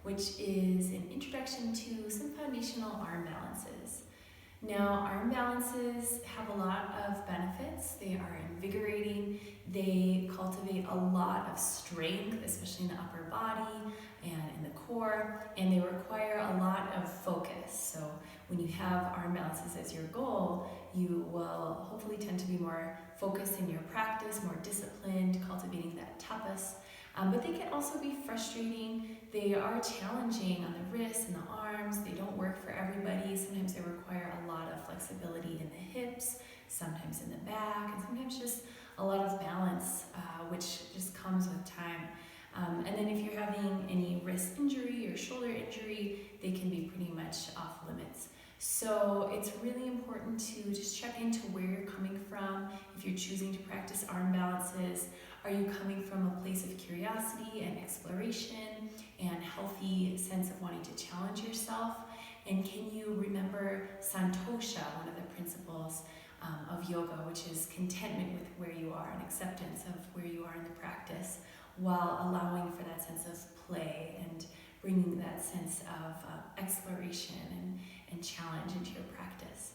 which is an introduction to some foundational arm balances. Now, arm balances have a lot of benefits. They are invigorating, they cultivate a lot of strength, especially in the upper body and in the core, and they require a lot of focus. So when you have arm balances as your goal, you will hopefully tend to be more focused in your practice, more disciplined, cultivating that tapas. But they can also be frustrating. They are challenging on the wrists and the arms. They don't work for everybody. Sometimes they require a lot of flexibility in the hips, sometimes in the back, and sometimes just a lot of balance, which just comes with time. And then if you're having any wrist injury or shoulder injury, they can be pretty much off limits. So it's really important to just check into where you're coming from. If you're choosing to practice arm balances, are you coming from a place of curiosity and exploration and healthy sense of wanting to challenge yourself? And can you remember Santosha, one of the principles of yoga, which is contentment with where you are and acceptance of where you are in the practice, while allowing for that sense of play and bringing that sense of exploration and challenge into your practice.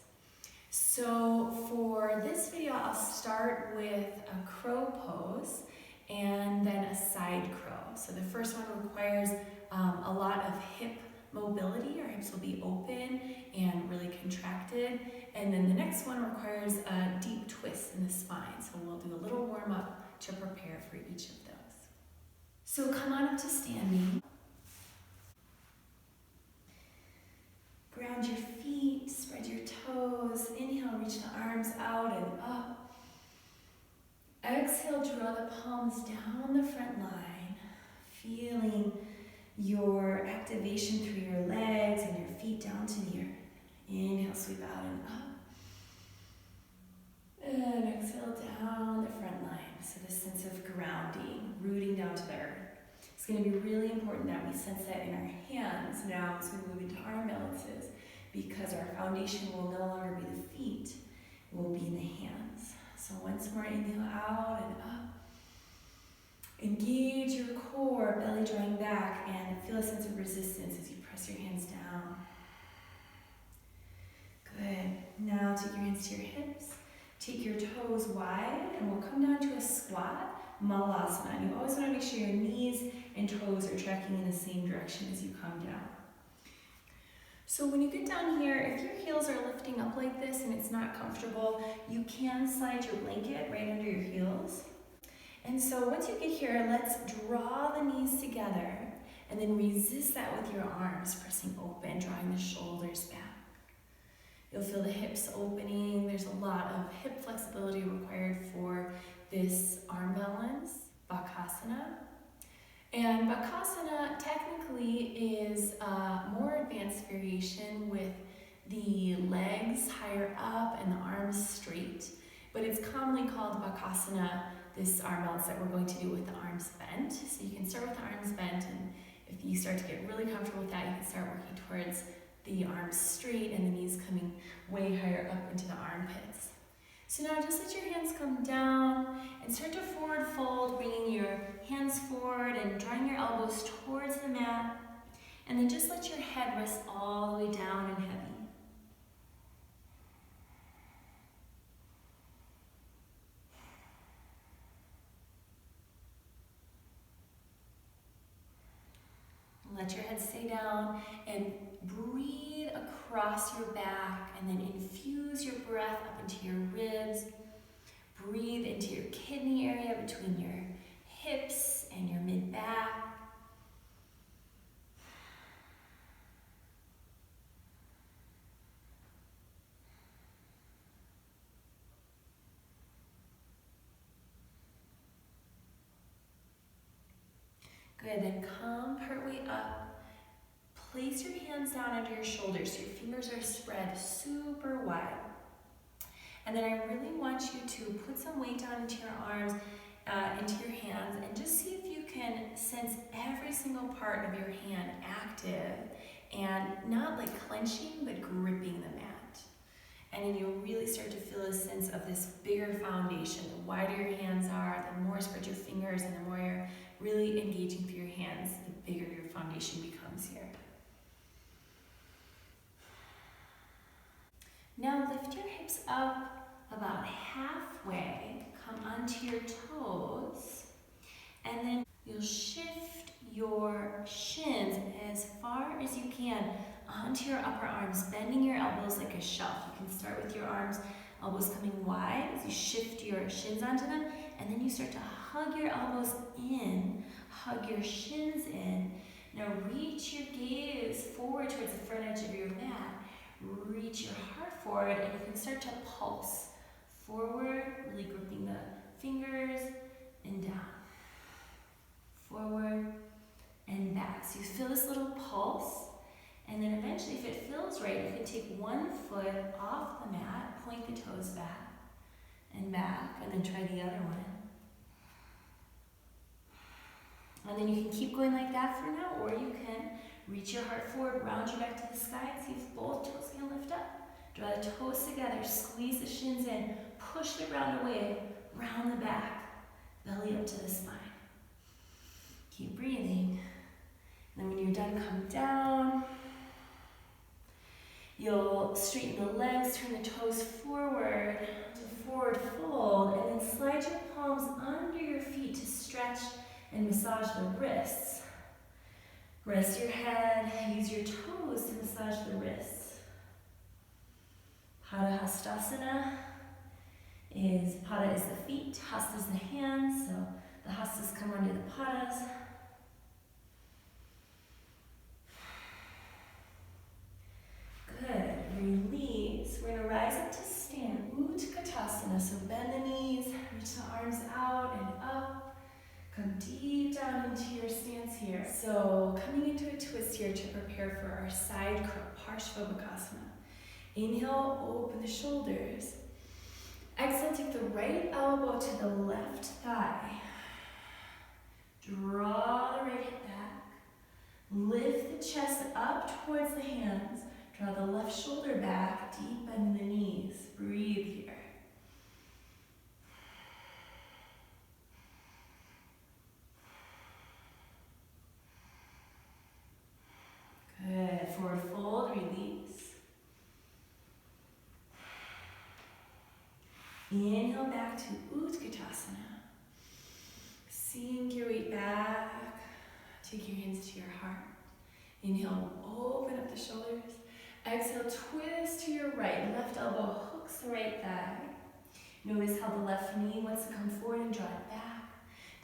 So for this video, I'll start with a crow pose and then a side crow. So the first one requires a lot of hip mobility. Your hips will be open and really contracted. And then the next one requires a deep twist in the spine. So we'll do a little warm up to prepare for each of those. So come on up to standing. Ground your feet, spread your toes. Inhale, reach the arms out and up. Exhale, draw the palms down the front line, feeling your activation through your legs and your feet down to the earth. Inhale, sweep out and up. And exhale down the front line. So this sense of grounding, rooting down to the earth. It's going to be really important that we sense that in our hands now as we move into arm balances, because our foundation will no longer be the feet, it will be in the hands. So once more, inhale out and up. Engage your core, belly drawing back, and feel a sense of resistance as you press your hands down. Good. Now take your hands to your hips. Take your toes wide, and we'll come down to a squat, Malasana. And you always want to make sure your knees and toes are tracking in the same direction as you come down. So when you get down here, if your heels are lifting up like this and it's not comfortable, you can slide your blanket right under your heels. And so once you get here, let's draw the knees together and then resist that with your arms, pressing open, drawing the shoulders back. You'll feel the hips opening. There's a lot of hip flexibility required for this arm balance, Bakasana. And Bakasana technically is a more advanced variation with the legs higher up and the arms straight, but it's commonly called Bakasana, this arm balance that we're going to do with the arms bent. So you can start with the arms bent, and if you start to get really comfortable with that, you can start working towards the arms straight and the knees coming way higher up into the armpits. So now just let your hands come down and start to forward fold, bringing your hands forward and drawing your elbows towards the mat. And then just let your head rest all the way down and heavy. Let your head stay down and breathe across your back, and then infuse your breath up into your ribs. Breathe into your kidney area between your hips and your mid-back. Good, then come partway up. Place your hands down under your shoulders so your fingers are spread super wide. And then I really want you to put some weight down into your arms, into your hands, and just see if you can sense every single part of your hand active and not like clenching, but gripping the mat. And then you'll really start to feel a sense of this bigger foundation. The wider your hands are, the more spread your fingers, and the more you're really engaging through your hands, the bigger your foundation becomes here. Now lift your hips up about halfway, come onto your toes, and then you'll shift your shins as far as you can onto your upper arms, bending your elbows like a shelf. You can start with your arms, elbows coming wide as you shift your shins onto them, and then you start to hug your elbows in, hug your shins in. Now reach your gaze forward towards the front edge of your mat. Reach your heart forward, and you can start to pulse forward, really gripping the fingers, and down. Forward and back. So you feel this little pulse, and then eventually, if it feels right, you can take one foot off the mat, point the toes back, and then try the other one. And then you can keep going like that for now, or you can reach your heart forward, round your back to the sky, and see if both toes can lift up. Draw the toes together, squeeze the shins in, push the ground away, round the back, belly up to the spine. Keep breathing. Then when you're done, come down. You'll straighten the legs, turn the toes forward to forward fold, and then slide your palms under your feet to stretch and massage the wrists. Rest your head, use your toes to massage the wrists. Pada is the feet, hasta is the hands, so the hastas come under the padas. Good, release. We're gonna rise up to stand, Utkatasana, so bend the knees, reach the arms out and up. Come deep down into your stance here. So coming into a twist here to prepare for our side crow, Parsva Bakasana. Inhale, open the shoulders. Exhale, take the right elbow to the left thigh. Draw the right hip back. Lift the chest up towards the hands. Draw the left shoulder back, deep bend the knees. Breathe here. Good. Forward fold, release. Inhale back to Utkatasana. Sink your weight back. Take your hands to your heart. Inhale, open up the shoulders. Exhale, twist to your right. Left elbow hooks the right thigh. Notice how the left knee wants to come forward and draw it back.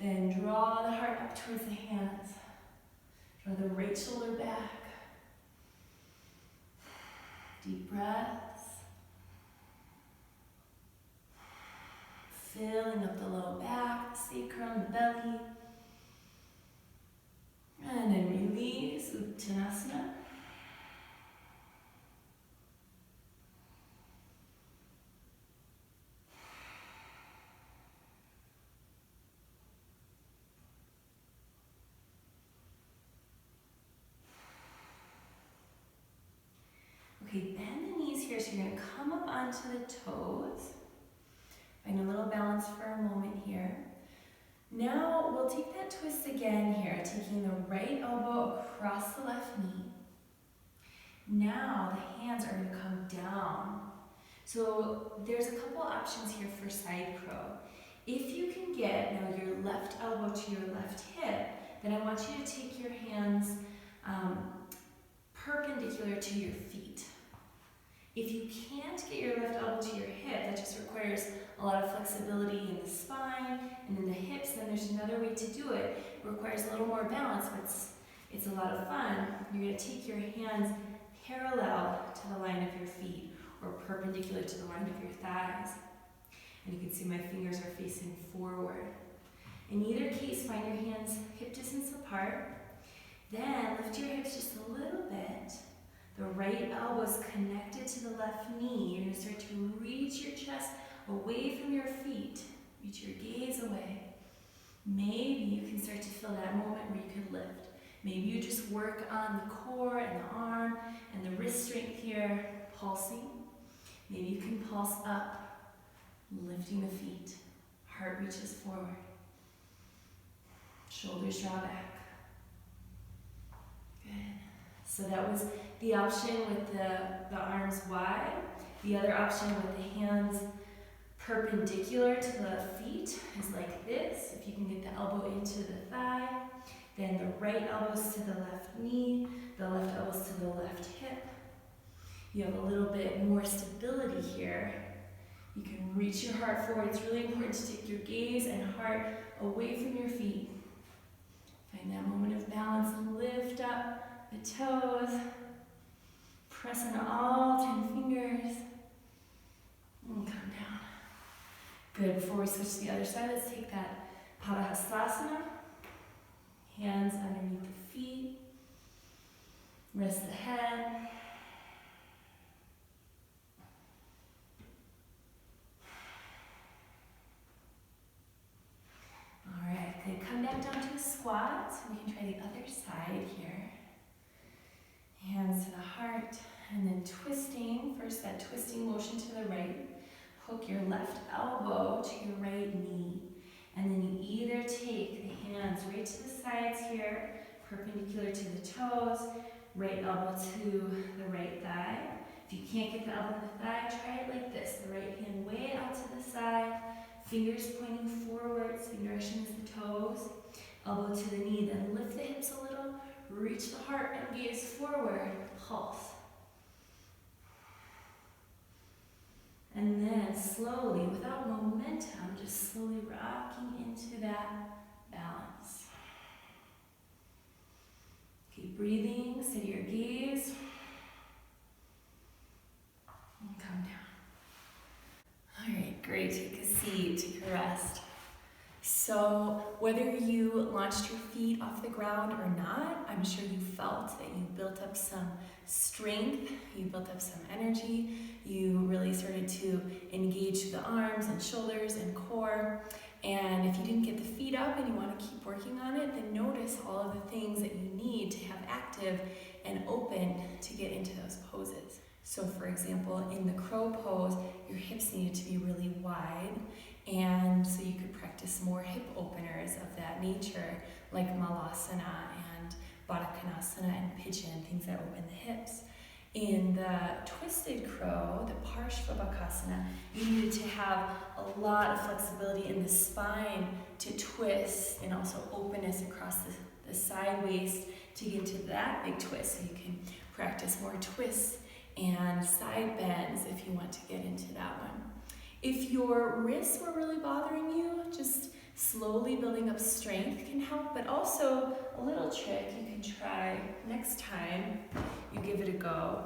Then draw the heart up towards the hands. Draw the right shoulder back. Deep breaths. Filling up the low back, the sacrum, the belly. And then release, Uttanasana. Okay, bend the knees here, so you're gonna come up onto the toes. Find a little balance for a moment here. Now we'll take that twist again here, taking the right elbow across the left knee. Now the hands are gonna come down. So there's a couple options here for side crow. If you can get now your left elbow to your left hip, then I want you to take your hands perpendicular to your feet. If you can't get your left elbow to your hip, that just requires a lot of flexibility in the spine and in the hips, then there's another way to do it. It requires a little more balance, but it's a lot of fun. You're going to take your hands parallel to the line of your feet or perpendicular to the line of your thighs. And you can see my fingers are facing forward. In either case, find your hands hip distance apart. Then lift your hips just a little bit. The right elbow is connected to the left knee. You're going to start to reach your chest away from your feet. Reach your gaze away. Maybe you can start to feel that moment where you could lift. Maybe you just work on the core and the arm and the wrist strength here, pulsing. Maybe you can pulse up, lifting the feet. Heart reaches forward. Shoulders draw back. Good. So that was the option with the arms wide. The other option with the hands perpendicular to the feet is like this. If you can get the elbow into the thigh, then the right elbows to the left knee, the left elbows to the left hip. You have a little bit more stability here. You can reach your heart forward. It's really important to take your gaze and heart away from your feet. Find that moment of balance and lift up the toes. Press on all 10 fingers. And come down. Good. Before we switch to the other side, let's take that Bakasana. Hands underneath the feet. Rest the head. Alright, good. Come back down to a squat. So we can try the other side here. Hands to the heart. And then twisting. First, that twisting motion to the right. Hook your left elbow to your right knee. And then you either take the hands right to the sides here, perpendicular to the toes, right elbow to the right thigh. If you can't get the elbow to the thigh, try it like this. The right hand way out to the side, fingers pointing forward, same direction as the toes. Elbow to the knee, then lift the hips a little, reach the heart and gaze forward, pulse. And then slowly, without momentum, just slowly rocking into that balance. Keep breathing, steady your gaze. And come down. All right, great. Take a seat, take a rest. So whether you launched your feet off the ground or not, I'm sure you felt that you built up some strength, you built up some energy, you really started to engage the arms and shoulders and core. And if you didn't get the feet up and you want to keep working on it, then notice all of the things that you need to have active and open to get into those poses. So for example, in the crow pose, your hips needed to be really wide, and so you could practice more hip openers of that nature, like Malasana and Bakasana and pigeon, things that open the hips. In the twisted crow, the Parsva Bakasana, you needed to have a lot of flexibility in the spine to twist, and also openness across the side waist to get into that big twist, so you can practice more twists and side bends if you want to get into that one. If your wrists were really bothering you, just slowly building up strength can help, but also a little trick you can try next time you give it a go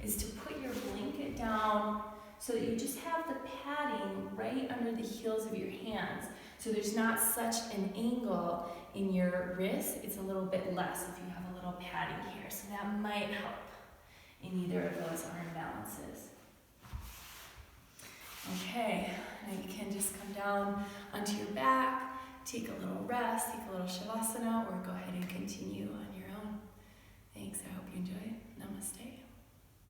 is to put your blanket down so that you just have the padding right under the heels of your hands. So there's not such an angle in your wrist, it's a little bit less if you have a little padding here. So that might help in either of those arm balances. Okay, now you can just come down onto your back, take a little rest, take a little shavasana, or go ahead and continue on your own. Thanks, I hope you enjoy it.